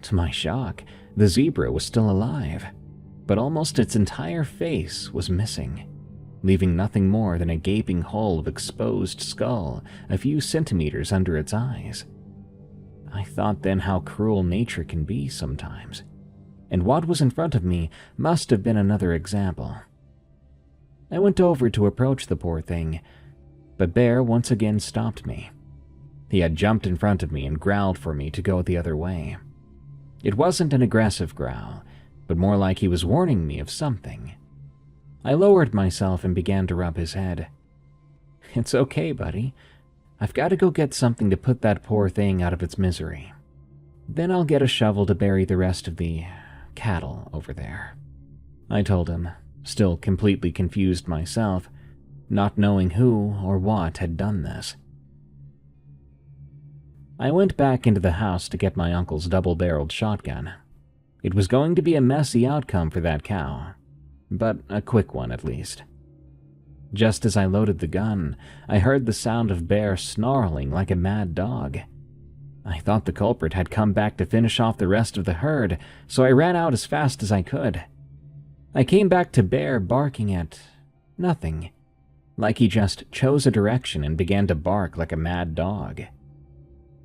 To my shock, the zebra was still alive, but almost its entire face was missing, leaving nothing more than a gaping hole of exposed skull a few centimeters under its eyes. I thought then how cruel nature can be sometimes, and what was in front of me must have been another example. I went over to approach the poor thing, but Bear once again stopped me. He had jumped in front of me and growled for me to go the other way. It wasn't an aggressive growl, but more like he was warning me of something. I lowered myself and began to rub his head. "It's okay, buddy. I've got to go get something to put that poor thing out of its misery. Then I'll get a shovel to bury the rest of the cattle over there," I told him, still completely confused myself, not knowing who or what had done this. I went back into the house to get my uncle's double-barreled shotgun. It was going to be a messy outcome for that cow, but a quick one at least. Just as I loaded the gun, I heard the sound of Bear snarling like a mad dog. I thought the culprit had come back to finish off the rest of the herd, so I ran out as fast as I could. I came back to Bear barking at nothing, like he just chose a direction and began to bark like a mad dog.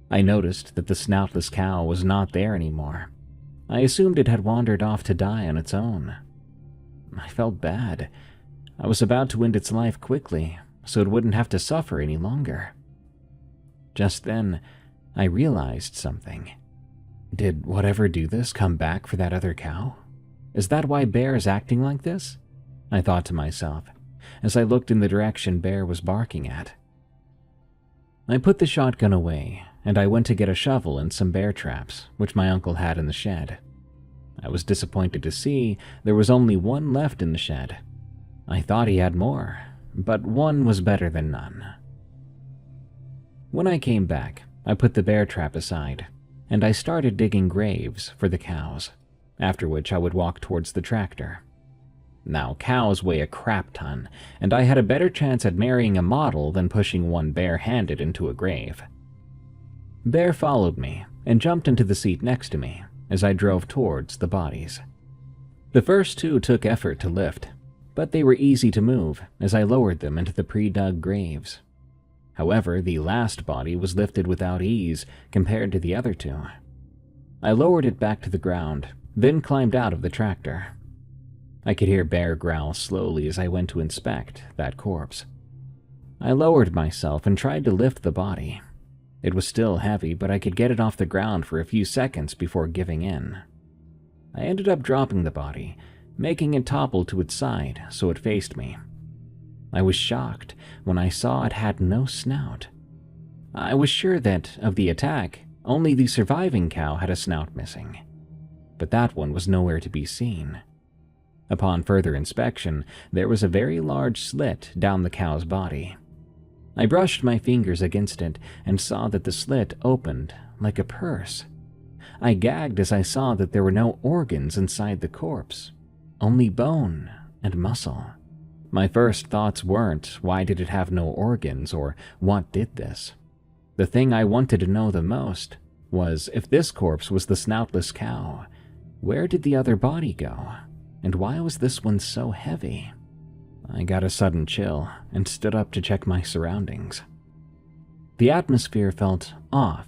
I noticed that the snoutless cow was not there anymore. I assumed it had wandered off to die on its own. I felt bad. I was about to end its life quickly, so it wouldn't have to suffer any longer. Just then, I realized something. Did whatever do this come back for that other cow? Is that why Bear is acting like this? I thought to myself, as I looked in the direction Bear was barking at. I put the shotgun away, and I went to get a shovel and some bear traps, which my uncle had in the shed. I was disappointed to see there was only one left in the shed. I thought he had more, but one was better than none. When I came back, I put the bear trap aside, and I started digging graves for the cows, after which I would walk towards the tractor. Now, cows weigh a crap ton, and I had a better chance at marrying a model than pushing one bare-handed into a grave. Bear followed me, and jumped into the seat next to me as I drove towards the bodies. The first two took effort to lift, but they were easy to move as I lowered them into the pre-dug graves. However, the last body was lifted without ease compared to the other two. I lowered it back to the ground, then climbed out of the tractor. I could hear Bear growl slowly as I went to inspect that corpse. I lowered myself and tried to lift the body. It was still heavy, but I could get it off the ground for a few seconds before giving in. I ended up dropping the body, making it topple to its side so it faced me. I was shocked when I saw it had no snout. I was sure that, of the attack, only the surviving cow had a snout missing, but that one was nowhere to be seen. Upon further inspection, there was a very large slit down the cow's body. I brushed my fingers against it and saw that the slit opened like a purse. I gagged as I saw that there were no organs inside the corpse, only bone and muscle. My first thoughts weren't, why did it have no organs, or what did this? The thing I wanted to know the most was, if this corpse was the snoutless cow, where did the other body go, and why was this one so heavy? I got a sudden chill and stood up to check my surroundings. The atmosphere felt off.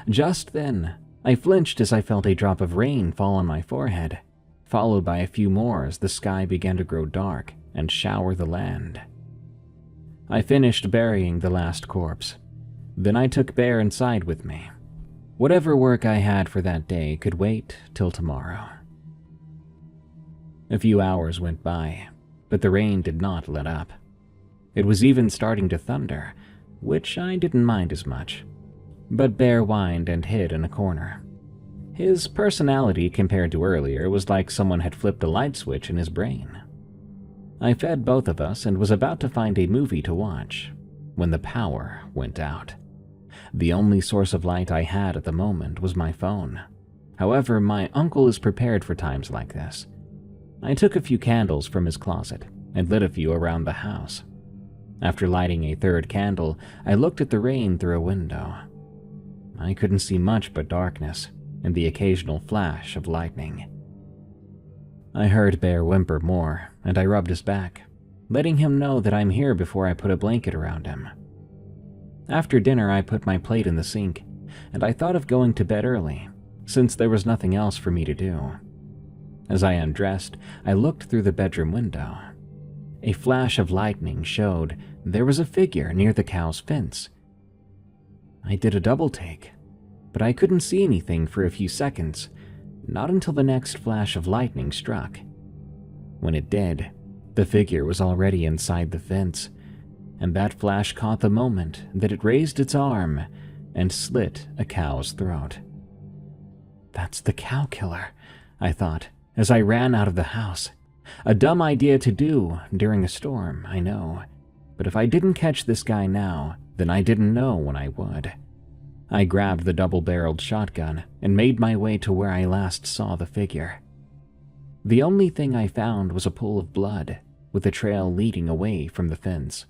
Just then, I flinched as I felt a drop of rain fall on my forehead, followed by a few more as the sky began to grow dark and shower the land. I finished burying the last corpse. Then I took Bear inside with me. Whatever work I had for that day could wait till tomorrow. A few hours went by, but the rain did not let up. It was even starting to thunder, which I didn't mind as much. But Bear whined and hid in a corner. His personality compared to earlier was like someone had flipped a light switch in his brain. I fed both of us and was about to find a movie to watch when the power went out. The only source of light I had at the moment was my phone. However, my uncle is prepared for times like this. I took a few candles from his closet and lit a few around the house. After lighting a third candle, I looked at the rain through a window. I couldn't see much but darkness and the occasional flash of lightning. I heard Bear whimper more, and I rubbed his back, letting him know that I'm here before I put a blanket around him. After dinner, I put my plate in the sink, and I thought of going to bed early, since there was nothing else for me to do. As I undressed, I looked through the bedroom window. A flash of lightning showed there was a figure near the cow's fence. I did a double take, but I couldn't see anything for a few seconds, not until the next flash of lightning struck. When it did, the figure was already inside the fence, and that flash caught the moment that it raised its arm and slit a cow's throat. That's the cow killer, I thought, as I ran out of the house. A dumb idea to do during a storm, I know, but if I didn't catch this guy now, then I didn't know when I would. I grabbed the double-barreled shotgun and made my way to where I last saw the figure. The only thing I found was a pool of blood, with a trail leading away from the fence.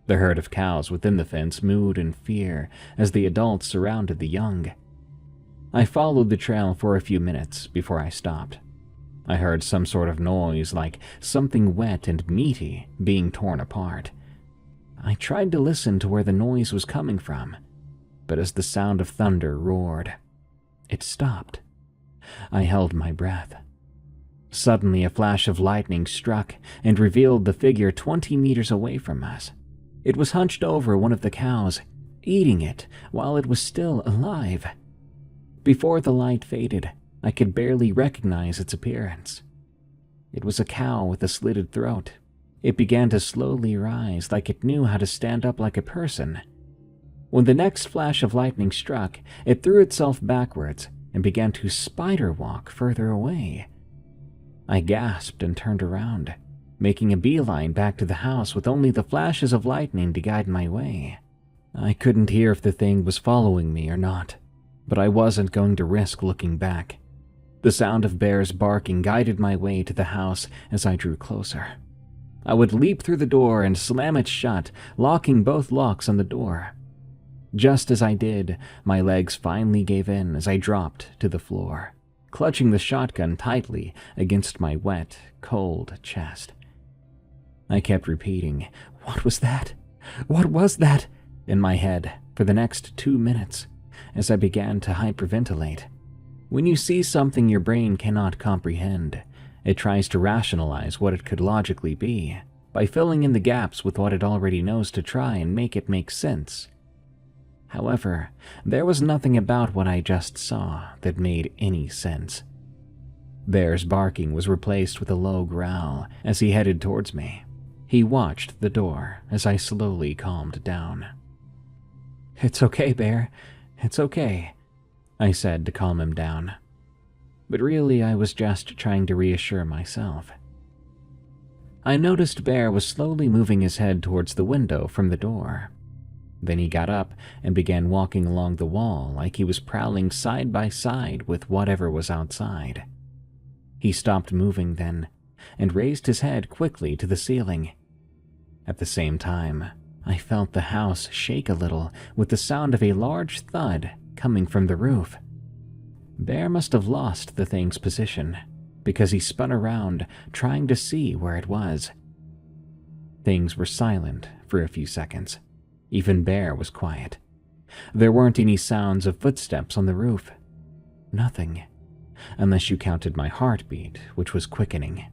The herd of cows within the fence mooed in fear as the adults surrounded the young. I followed the trail for a few minutes before I stopped. I heard some sort of noise like something wet and meaty being torn apart. I tried to listen to where the noise was coming from, but as the sound of thunder roared, it stopped. I held my breath. Suddenly, a flash of lightning struck and revealed the figure 20 meters away from us. It was hunched over one of the cows, eating it while it was still alive. Before the light faded, I could barely recognize its appearance. It was a cow with a slitted throat. It began to slowly rise like it knew how to stand up like a person. When the next flash of lightning struck, it threw itself backwards and began to spider walk further away. I gasped and turned around, making a beeline back to the house with only the flashes of lightning to guide my way. I couldn't hear if the thing was following me or not, but I wasn't going to risk looking back. The sound of Bear's barking guided my way to the house as I drew closer. I would leap through the door and slam it shut, locking both locks on the door. Just as I did, my legs finally gave in as I dropped to the floor, clutching the shotgun tightly against my wet, cold chest. I kept repeating, "What was that? What was that?" in my head for the next 2 minutes as I began to hyperventilate. When you see something your brain cannot comprehend, it tries to rationalize what it could logically be by filling in the gaps with what it already knows to try and make it make sense. However, there was nothing about what I just saw that made any sense. Bear's barking was replaced with a low growl as he headed towards me. He watched the door as I slowly calmed down. "It's okay, Bear. It's okay," I said to calm him down. But really, I was just trying to reassure myself. I noticed Bear was slowly moving his head towards the window from the door. Then he got up and began walking along the wall like he was prowling side by side with whatever was outside. He stopped moving then and raised his head quickly to the ceiling. At the same time, I felt the house shake a little with the sound of a large thud coming from the roof. Bear must have lost the thing's position because he spun around trying to see where it was. Things were silent for a few seconds. Even Bear was quiet. There weren't any sounds of footsteps on the roof. Nothing, unless you counted my heartbeat, which was quickening.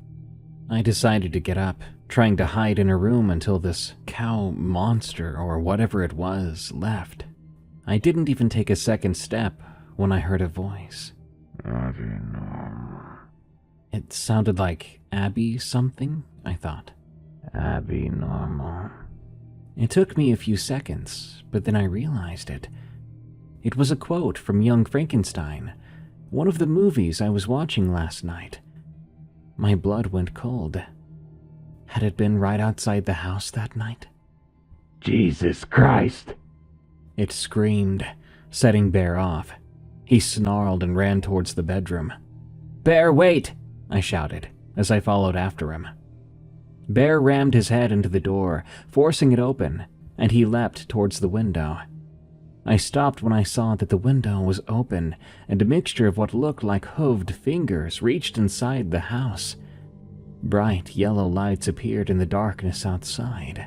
I decided to get up, trying to hide in a room until this cow monster or whatever it was left. I didn't even take a second step when I heard a voice. "Abby Normal." It sounded like Abby something, I thought. "Abby Normal." It took me a few seconds, but then I realized it. It was a quote from Young Frankenstein, one of the movies I was watching last night. My blood went cold. Had it been right outside the house that night? "Jesus Christ!" It screamed, setting Bear off. He snarled and ran towards the bedroom. "Bear, wait!" I shouted as I followed after him. Bear rammed his head into the door, forcing it open, and he leapt towards the window. I stopped when I saw that the window was open, and a mixture of what looked like hooved fingers reached inside the house. Bright yellow lights appeared in the darkness outside.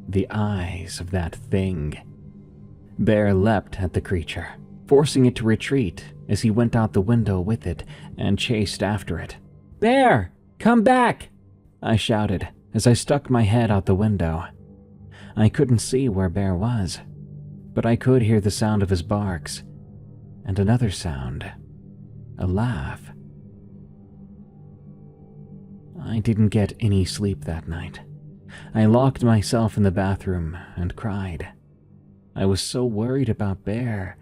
The eyes of that thing. Bear leapt at the creature, forcing it to retreat as he went out the window with it and chased after it. "Bear, come back!" I shouted as I stuck my head out the window. I couldn't see where Bear was, but I could hear the sound of his barks, and another sound, a laugh. I didn't get any sleep that night. I locked myself in the bathroom and cried. I was so worried about Bear,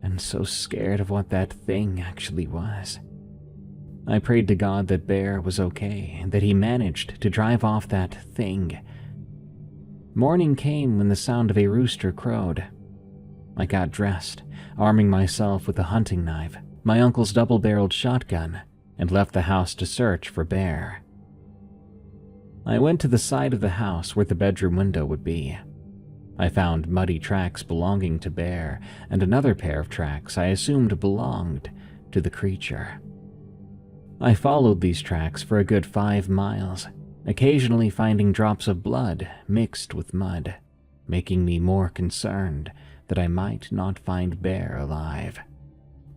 and so scared of what that thing actually was. I prayed to God that Bear was okay and that he managed to drive off that thing. Morning came when the sound of a rooster crowed. I got dressed, arming myself with a hunting knife, my uncle's double-barreled shotgun, and left the house to search for Bear. I went to the side of the house where the bedroom window would be. I found muddy tracks belonging to Bear and another pair of tracks I assumed belonged to the creature. I followed these tracks for a good 5 miles, occasionally finding drops of blood mixed with mud, making me more concerned that I might not find Bear alive.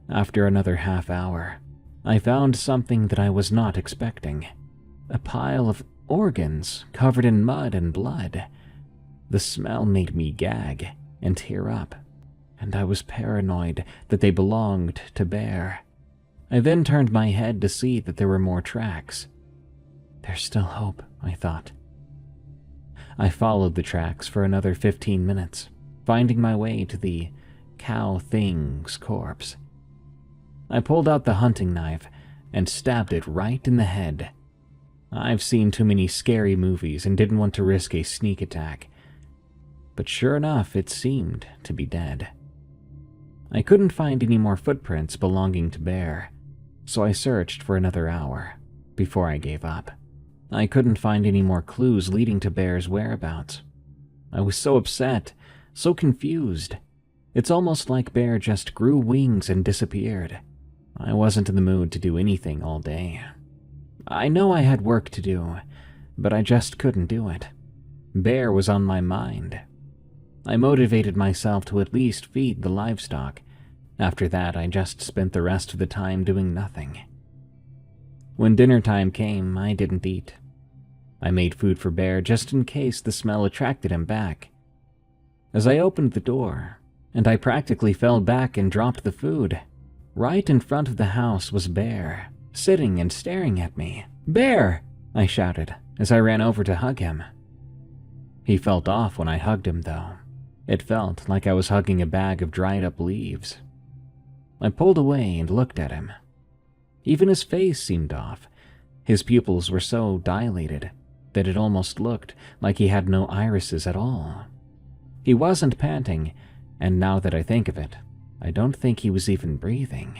After another half hour, I found something that I was not expecting. A pile of organs covered in mud and blood. The smell made me gag and tear up, and I was paranoid that they belonged to Bear. I then turned my head to see that there were more tracks. There's still hope, I thought. I followed the tracks for another 15 minutes, finding my way to the cow thing's corpse. I pulled out the hunting knife and stabbed it right in the head. I've seen too many scary movies and didn't want to risk a sneak attack, but sure enough, it seemed to be dead. I couldn't find any more footprints belonging to Bear, so I searched for another hour before I gave up. I couldn't find any more clues leading to Bear's whereabouts. I was so upset, so confused. It's almost like Bear just grew wings and disappeared. I wasn't in the mood to do anything all day. I know I had work to do, but I just couldn't do it. Bear was on my mind. I motivated myself to at least feed the livestock. After that, I just spent the rest of the time doing nothing. When dinner time came, I didn't eat. I made food for Bear just in case the smell attracted him back. As I opened the door, and I practically fell back and dropped the food, right in front of the house was Bear, sitting and staring at me. "Bear!" I shouted as I ran over to hug him. He felt off when I hugged him, though. It felt like I was hugging a bag of dried-up leaves. I pulled away and looked at him. Even his face seemed off. His pupils were so dilated that it almost looked like he had no irises at all. He wasn't panting, and now that I think of it, I don't think he was even breathing.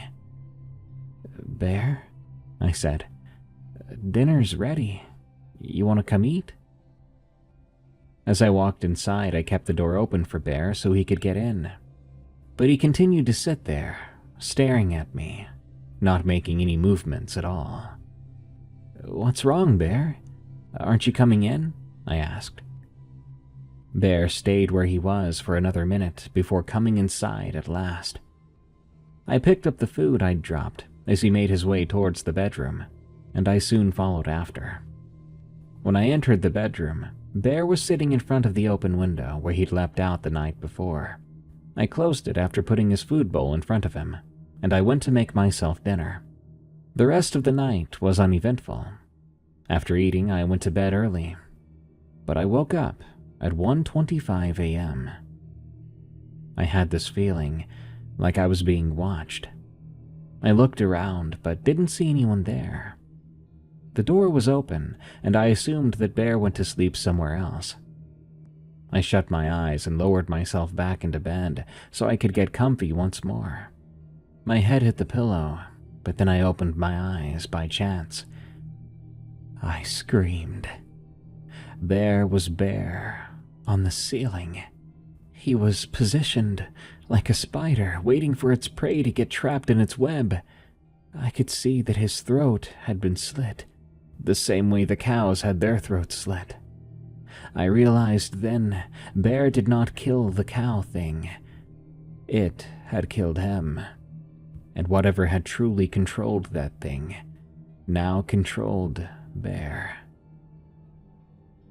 "Bear," I said, "dinner's ready. You want to come eat?" As I walked inside, I kept the door open for Bear so he could get in. But he continued to sit there, staring at me, not making any movements at all. "What's wrong, Bear? Aren't you coming in?" I asked. Bear stayed where he was for another minute before coming inside at last. I picked up the food I'd dropped as he made his way towards the bedroom, and I soon followed after. When I entered the bedroom, Bear was sitting in front of the open window where he'd leapt out the night before. I closed it after putting his food bowl in front of him, and I went to make myself dinner. The rest of the night was uneventful. After eating, I went to bed early, but I woke up at 1:25 a.m. I had this feeling like I was being watched. I looked around but didn't see anyone there. The door was open, and I assumed that Bear went to sleep somewhere else. I shut my eyes and lowered myself back into bed so I could get comfy once more. My head hit the pillow, but then I opened my eyes by chance. I screamed. There was Bear on the ceiling. He was positioned like a spider waiting for its prey to get trapped in its web. I could see that his throat had been slit, the same way the cows had their throats slit. I realized then Bear did not kill the cow thing. It had killed him. And whatever had truly controlled that thing now controlled Bear.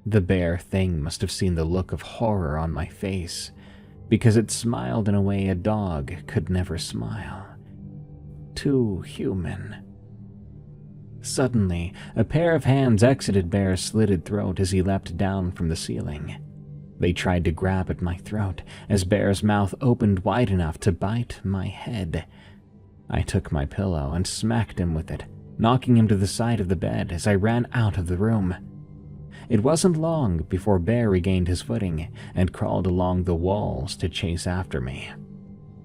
The bear thing must have seen the look of horror on my face, because it smiled in a way a dog could never smile. Too human. Suddenly, a pair of hands exited Bear's slitted throat as he leapt down from the ceiling. They tried to grab at my throat as Bear's mouth opened wide enough to bite my head. I took my pillow and smacked him with it, knocking him to the side of the bed as I ran out of the room. It wasn't long before Bear regained his footing and crawled along the walls to chase after me.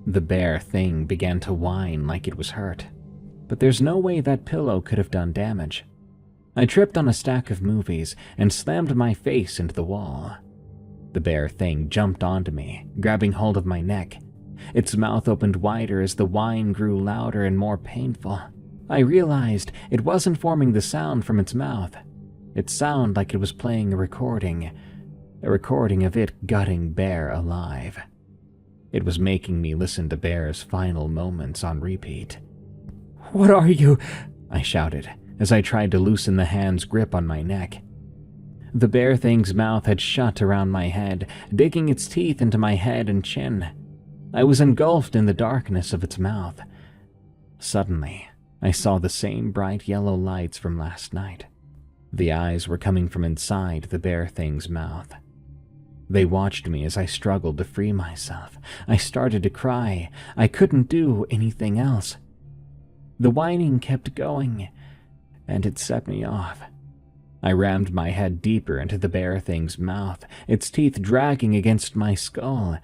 The bear thing began to whine like it was hurt, but there's no way that pillow could have done damage. I tripped on a stack of movies and slammed my face into the wall. The bear thing jumped onto me, grabbing hold of my neck. Its mouth opened wider as the whine grew louder and more painful. I realized it wasn't forming the sound from its mouth. It sounded like it was playing a recording of it gutting Bear alive. It was making me listen to Bear's final moments on repeat. "What are you?" I shouted as I tried to loosen the hand's grip on my neck. The bear thing's mouth had shut around my head, digging its teeth into my head and chin. I was engulfed in the darkness of its mouth. Suddenly, I saw the same bright yellow lights from last night. The eyes were coming from inside the bear thing's mouth. They watched me as I struggled to free myself. I started to cry. I couldn't do anything else. The whining kept going, and it set me off. I rammed my head deeper into the bear thing's mouth, its teeth dragging against my skull,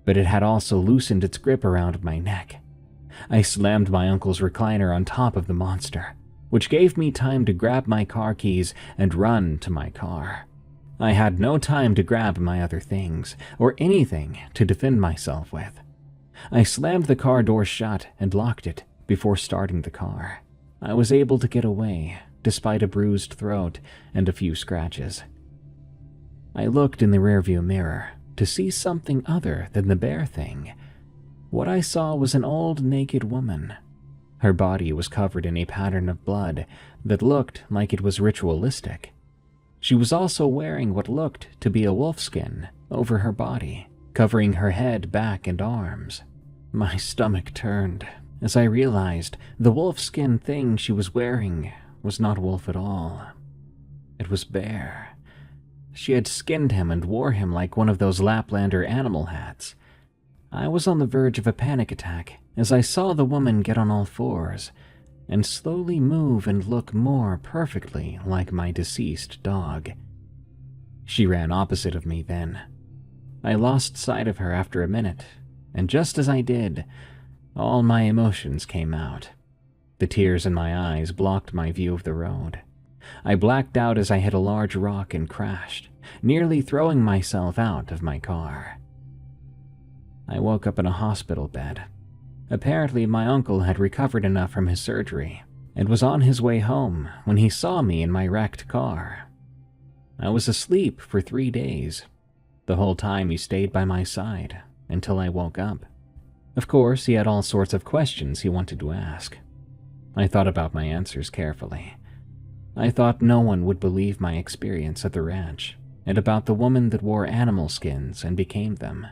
but it had also loosened its grip around my neck. I slammed my uncle's recliner on top of the monster, which gave me time to grab my car keys and run to my car. I had no time to grab my other things or anything to defend myself with. I slammed the car door shut and locked it before starting the car. I was able to get away, despite a bruised throat and a few scratches. I looked in the rearview mirror to see something other than the bear thing. What I saw was an old naked woman. Her body was covered in a pattern of blood that looked like it was ritualistic. She was also wearing what looked to be a wolfskin over her body, covering her head, back, and arms. My stomach turned as I realized the wolfskin thing she was wearing was not wolf at all. It was bear. She had skinned him and wore him like one of those Laplander animal hats. I was on the verge of a panic attack as I saw the woman get on all fours and slowly move and look more perfectly like my deceased dog. She ran opposite of me then. I lost sight of her after a minute, and just as I did, all my emotions came out. The tears in my eyes blocked my view of the road. I blacked out as I hit a large rock and crashed, nearly throwing myself out of my car. I woke up in a hospital bed. Apparently, my uncle had recovered enough from his surgery and was on his way home when he saw me in my wrecked car. I was asleep for 3 days. The whole time he stayed by my side until I woke up. Of course, he had all sorts of questions he wanted to ask. I thought about my answers carefully. I thought no one would believe my experience at the ranch and about the woman that wore animal skins and became them.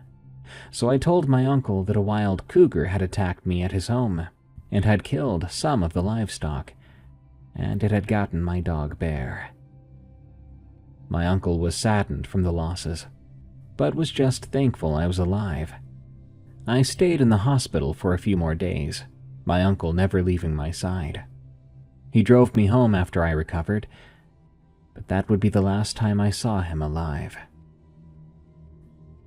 So I told my uncle that a wild cougar had attacked me at his home and had killed some of the livestock, and it had gotten my dog Bear. My uncle was saddened from the losses, but was just thankful I was alive. I stayed in the hospital for a few more days, my uncle never leaving my side. He drove me home after I recovered, but that would be the last time I saw him alive.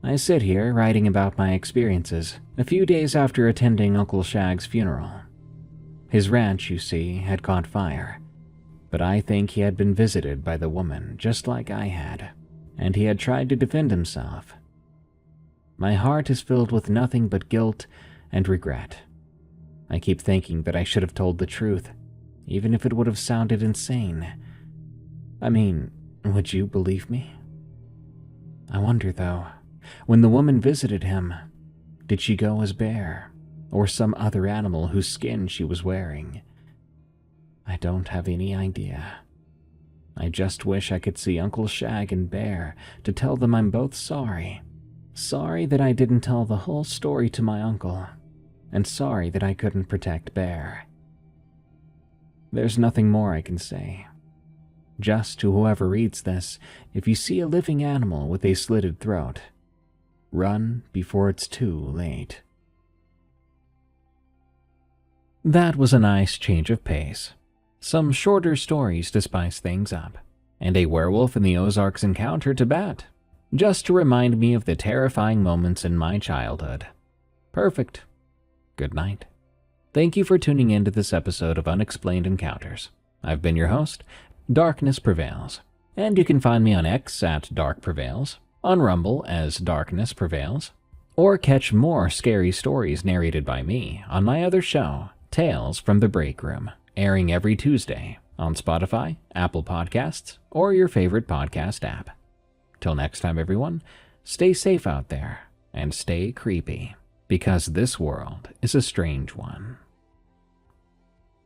I sit here writing about my experiences a few days after attending Uncle Shag's funeral. His ranch, you see, had caught fire, but I think he had been visited by the woman just like I had, and he had tried to defend himself. My heart is filled with nothing but guilt and regret. I keep thinking that I should have told the truth, even if it would have sounded insane. I mean, would you believe me? I wonder, though, when the woman visited him, did she go as Bear or some other animal whose skin she was wearing? I don't have any idea. I just wish I could see Uncle Shag and Bear to tell them I'm both sorry. Sorry that I didn't tell the whole story to my uncle, and sorry that I couldn't protect Bear. There's nothing more I can say. Just to whoever reads this, if you see a living animal with a slitted throat, run before it's too late. That was a nice change of pace. Some shorter stories to spice things up, and a werewolf in the Ozarks encounter to bat, just to remind me of the terrifying moments in my childhood. Perfect. Good night. Thank you for tuning in to this episode of Unexplained Encounters. I've been your host, Darkness Prevails, and you can find me on X at Dark Prevails, on Rumble as Darkness Prevails, or catch more scary stories narrated by me on my other show, Tales from the Break Room, airing every Tuesday on Spotify, Apple Podcasts, or your favorite podcast app. Till next time, everyone, stay safe out there and stay creepy, because this world is a strange one.